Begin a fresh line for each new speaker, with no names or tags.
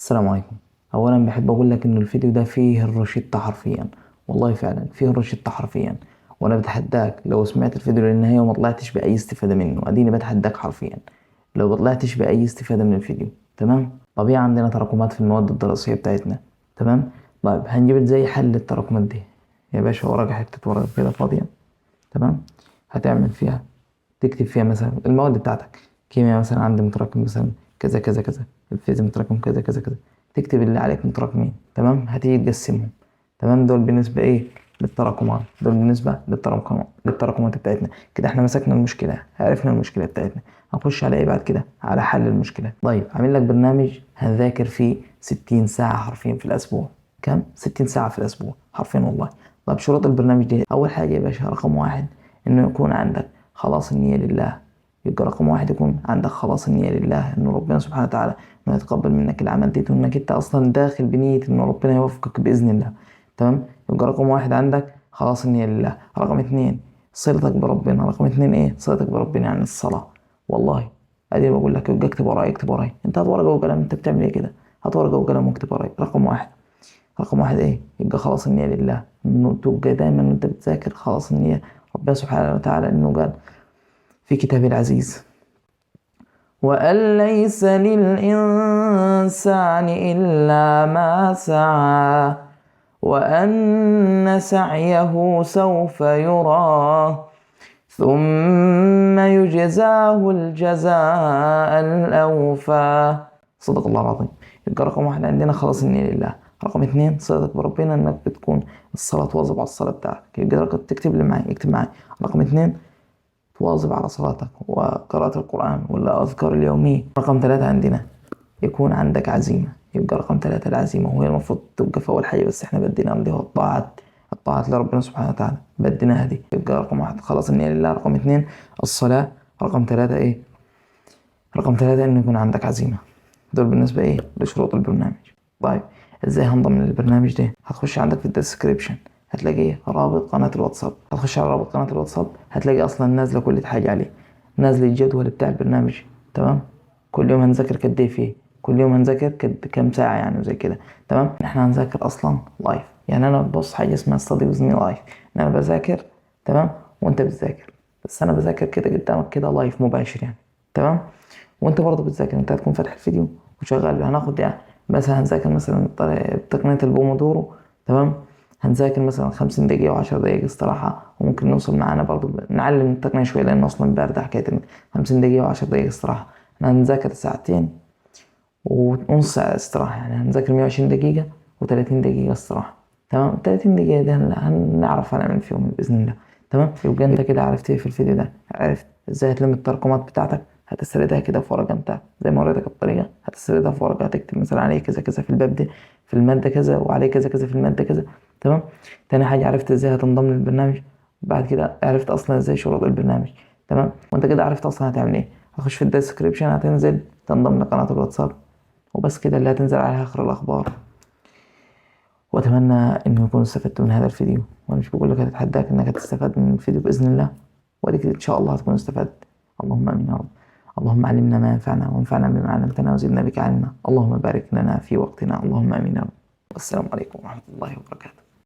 السلام عليكم. اولا بحب اقول لك ان الفيديو ده فيه الروشتة حرفيا، والله فعلا فيه الروشتة حرفيا. وانا بتحداك لو سمعت الفيديو للنهاية وما طلعتش باي استفادة منه، اديني بتحداك حرفيا لو ما طلعتش باي استفادة من الفيديو. تمام؟ طبيعي عندنا تراكمات في المواد الدراسية بتاعتنا. تمام؟ طيب هنجيب ازاي حل التراكمات دي؟ يا باشا وراك حتة ورقة كده فاضية. تمام؟ هتعمل فيها، تكتب فيها مثلا المواد بتاعتك. كيمياء مثلا عندي متراكم مثلا كذا كذا كذا، الفيزياء متراكم كذا كذا كذا. تكتب اللي عليك متراكمين. تمام؟ هتيجي تقسمهم. تمام؟ دول بالنسبة ايه؟ للتراكمات. دول بالنسبة للتراكمات بتاعتنا. كده احنا مسكنا المشكلة، عرفنا المشكلة بتاعتنا. هنخش على ايه بعد كده؟ على حل المشكلة. طيب عامل لك برنامج هنذاكر فيه 60 ساعة حرفيا في الأسبوع. كم؟ 60 ساعة في الأسبوع حرفيا والله. طيب شروط البرنامج دي، أول حاجة يا باشا رقم واحد إنه يكون عندك خلاص النية لله. يبقى رقم واحد يكون عندك خلاص النية لله، إنه ربنا سبحانه وتعالى إنه يتقبل منك العمل دي، وإنك أنت أصلا داخل بنية إنه ربنا يوفقك بإذن الله. تمام؟ يبقى رقم واحد عندك خلاص النية لله. رقم اتنين صلتك بربنا. رقم اتنين إيه؟ صلتك بربنا يعني الصلاة. والله أدي بقول لك، يبقى اكتب ورايا اكتب ورايا. أنت هات ورقة وقلم، أنت بتعمل إيه كده؟ هات ورقة وقلم واكتب ورايا. رقم واحد، رقم واحد ايه؟ يبقى خلاص النية لله. انه تبقى دايما وانت بتذاكر خلاص النية ربنا سبحانه وتعالى، انه قال في كتابه العزيز: وأن ليس للإنسان إلا ما سعى وأن سعيه سوف يرى ثم يجزاه الجزاء الأوفى. صدق الله العظيم. يبقى رقم واحد عندنا خلاص النية لله. رقم اتنين صلتك بربنا، انك بتكون الصلاة تواظب على الصلاة بتاعتك. يبقى رقم تكتب اللي معايا، اكتب معايا. رقم اتنين تواظب على صلاتك وقراءة القرآن والأذكار اليومية. رقم ثلاثة عندنا يكون عندك عزيمة. يبقى رقم ثلاثة العزيمة، وهي المفروض تبقى في أول حاجة، بس احنا بدينا اللي هو الطاعات لربنا سبحانه وتعالى بديناها دي. يبقى رقم واحد خلاص النية لله. رقم اتنين الصلاة. رقم ثلاثة ايه؟ رقم ثلاثة إنه يكون عندك عزيمة. دول بالنسبة ايه؟ لشروط البرنامج. طيب ازاي هنضم للبرنامج ده؟ هتخش عندك في الديسكريبشن، هتلاقي رابط قناة الواتساب. هتخش على رابط قناة الواتساب، هتلاقي اصلا نازلة كل حاجة عليه، نازل الجدول بتاع البرنامج. تمام؟ كل يوم هنذاكر قد ايه فيه، كل يوم هنذاكر كام ساعة يعني وزي كده. تمام؟ احنا هنذاكر اصلا لايف. يعني انا بص حاجة اسمها ستادي ويز مي لايف، ان انا بذاكر تمام وانت بتذاكر، بس انا بذاكر كده قدامك كده لايف مباشر يعني. تمام؟ وانت برضه بتذاكر، انت هتكون فاتح الفيديو وشغال. هناخد يعني مثلا هنذاكر مثلا بتقنية البومودورو. تمام؟ هنذاكر مثلا 50 دقيقة و10 دقايق استراحة، وممكن نوصل معانا برضه نعلم التقنية شوية، لأن أصلا باردة حكاية 50 دقيقة و10 دقايق استراحة. احنا هنذاكر ساعتين ونص ساعة استراحة، يعني هنذاكر 120 دقيقة و30 دقيقة استراحة. تمام؟ 30 دقيقة دي هنعرف هنعمل فيهم بإذن الله. تمام؟ يبقى انت كده عرفت ايه في الفيديو ده؟ عرفت ازاي هتلم التراكمات بتاعتك. هتسردها كده في ورقة، انت زي ما وريتك الطريقة، هتسردها في ورقة، هتكتب مثلا عليه كذا كذا في الباب ده في المادة كذا، وعليه كذا كذا في المادة كذا. تمام؟ تاني حاجة عرفت ازاي هتنضم للبرنامج. بعد كده عرفت اصلا ازاي شروط البرنامج. تمام؟ وانت كده عرفت اصلا هتعمل ايه. هتخش في الديسكريبشن، هتنزل تنضم لقناة الواتساب، وبس كده اللي هتنزل عليها آخر الأخبار. وأتمنى إنه يكون استفدت من هذا الفيديو، وأنا مش بقول لك هتتحداك إنك هتستفاد من الفيديو بإذن الله، ولكن إن شاء الله هتكون استفدت. اللهم آمين يا رب. اللهم علمنا ما ينفعنا وانفعنا بما علمتنا وزدنا بك علما. اللهم بارك لنا في وقتنا. اللهم آمين يا رب. والسلام عليكم ورحمة الله وبركاته.